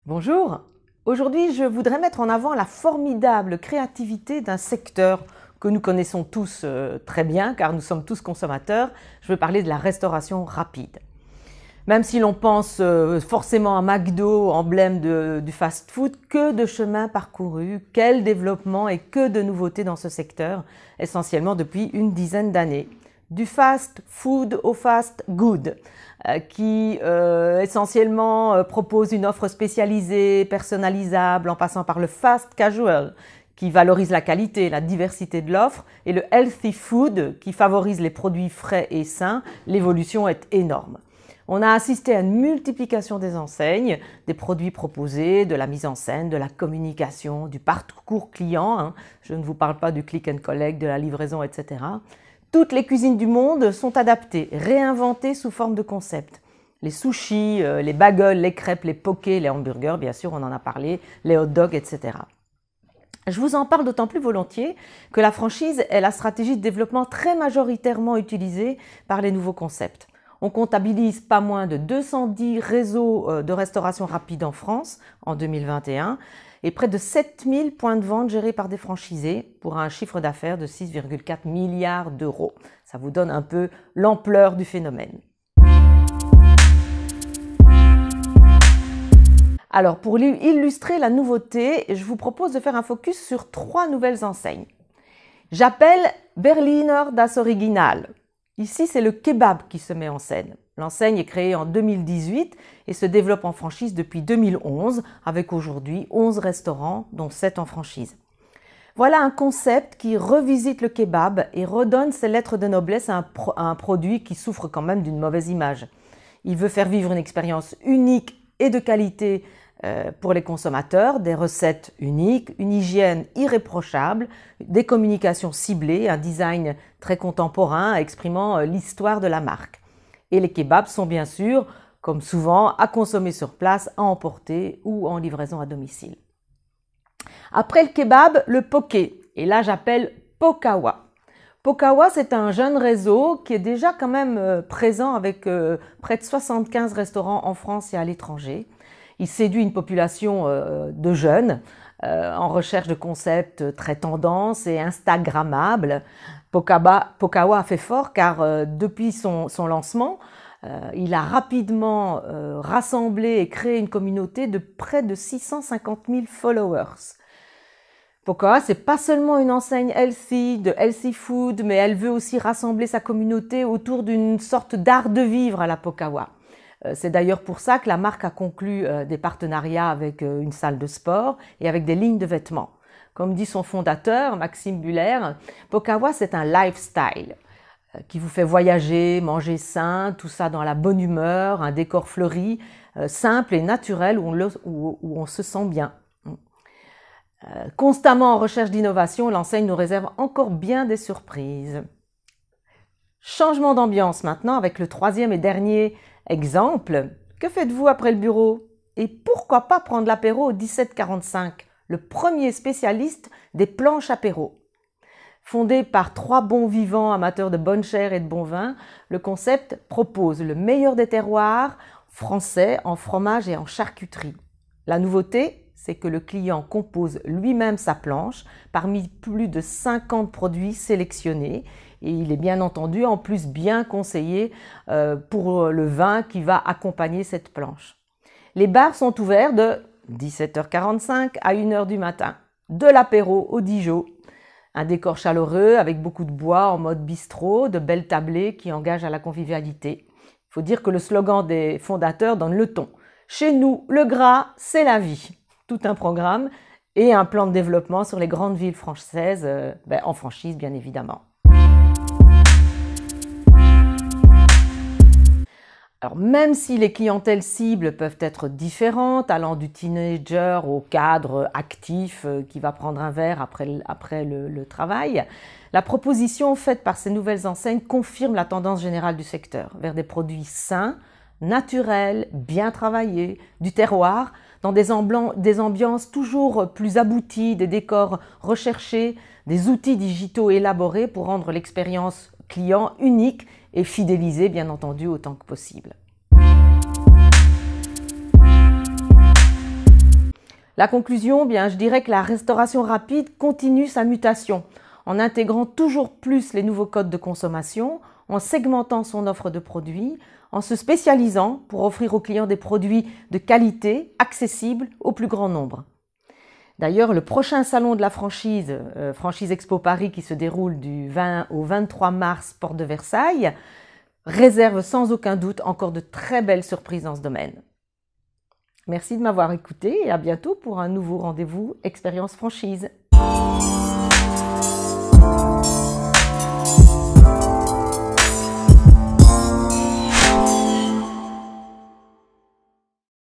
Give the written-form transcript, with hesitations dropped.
Bonjour, aujourd'hui je voudrais mettre en avant la formidable créativité d'un secteur que nous connaissons tous très bien car nous sommes tous consommateurs. Je veux parler de la restauration rapide. Même si l'on pense forcément à McDo, emblème du fast-food, que de chemin parcouru, quel développement et que de nouveautés dans ce secteur, essentiellement depuis une dizaine d'années. Du fast food au fast good, qui essentiellement propose une offre spécialisée, personnalisable, en passant par le fast casual, qui valorise la qualité, la diversité de l'offre, et le healthy food, qui favorise les produits frais et sains. L'évolution est énorme. On a assisté à une multiplication des enseignes, des produits proposés, de la mise en scène, de la communication, du parcours client. Je ne vous parle pas du click and collect, de la livraison, etc. Toutes les cuisines du monde sont adaptées, réinventées sous forme de concept. Les sushis, les bagels, les crêpes, les pokés, les hamburgers, bien sûr, on en a parlé, les hot dogs, etc. Je vous en parle d'autant plus volontiers que la franchise est la stratégie de développement très majoritairement utilisée par les nouveaux concepts. On comptabilise pas moins de 210 réseaux de restauration rapide en France en 2021 et près de 7000 points de vente gérés par des franchisés pour un chiffre d'affaires de 6,4 milliards d'euros. Ça vous donne un peu l'ampleur du phénomène. Alors, pour illustrer la nouveauté, je vous propose de faire un focus sur 3 nouvelles enseignes. J'appelle Berliner das Original. Ici, c'est le kebab qui se met en scène. L'enseigne est créée en 2018 et se développe en franchise depuis 2011, avec aujourd'hui 11 restaurants, dont 7 en franchise. Voilà un concept qui revisite le kebab et redonne ses lettres de noblesse à un produit qui souffre quand même d'une mauvaise image. Il veut faire vivre une expérience unique et de qualité pour les consommateurs, des recettes uniques, une hygiène irréprochable, des communications ciblées, un design très contemporain exprimant l'histoire de la marque. Et les kebabs sont bien sûr, comme souvent, à consommer sur place, à emporter ou en livraison à domicile. Après le kebab, le poké. Et là, j'appelle Pokawa. Pokawa, c'est un jeune réseau qui est déjà quand même présent avec près de 75 restaurants en France et à l'étranger. Il séduit une population de jeunes en recherche de concepts très tendance et instagrammables. Pokawa a fait fort car depuis son lancement, il a rapidement rassemblé et créé une communauté de près de 650 000 followers. Pokawa, c'est pas seulement une enseigne de healthy food, mais elle veut aussi rassembler sa communauté autour d'une sorte d'art de vivre à la Pokawa. C'est d'ailleurs pour ça que la marque a conclu des partenariats avec une salle de sport et avec des lignes de vêtements. Comme dit son fondateur, Maxime Buller, Pokawa, c'est un lifestyle qui vous fait voyager, manger sain, tout ça dans la bonne humeur, un décor fleuri, simple et naturel où on se sent bien. Constamment en recherche d'innovation, l'enseigne nous réserve encore bien des surprises. Changement d'ambiance maintenant avec le 3e et dernier exemple. Que faites-vous après le bureau? Et pourquoi pas prendre l'apéro au 1745, le premier spécialiste des planches apéro. Fondé par 3 bons vivants amateurs de bonne chair et de bon vin, le concept propose le meilleur des terroirs français en fromage et en charcuterie. La nouveauté, c'est que le client compose lui-même sa planche parmi plus de 50 produits sélectionnés et il est bien entendu en plus bien conseillé pour le vin qui va accompagner cette planche. Les bars sont ouverts de 17h45 à 1h du matin, de l'apéro au Dijon. Un décor chaleureux avec beaucoup de bois en mode bistrot, de belles tablées qui engagent à la convivialité. Il faut dire que le slogan des fondateurs donne le ton. Chez nous, le gras, c'est la vie. Tout un programme et un plan de développement sur les grandes villes françaises, en franchise bien évidemment. Alors même si les clientèles cibles peuvent être différentes, allant du teenager au cadre actif qui va prendre un verre après le travail, la proposition faite par ces nouvelles enseignes confirme la tendance générale du secteur vers des produits sains, naturels, bien travaillés, du terroir, dans des ambiances toujours plus abouties, des décors recherchés, des outils digitaux élaborés pour rendre l'expérience client unique et fidéliser bien entendu autant que possible. La conclusion, bien, je dirais que la restauration rapide continue sa mutation en intégrant toujours plus les nouveaux codes de consommation, en segmentant son offre de produits, en se spécialisant pour offrir aux clients des produits de qualité, accessibles au plus grand nombre. D'ailleurs, le prochain salon de la franchise, Franchise Expo Paris, qui se déroule du 20 au 23 mars, porte de Versailles, réserve sans aucun doute encore de très belles surprises dans ce domaine. Merci de m'avoir écouté et à bientôt pour un nouveau rendez-vous Expérience Franchise.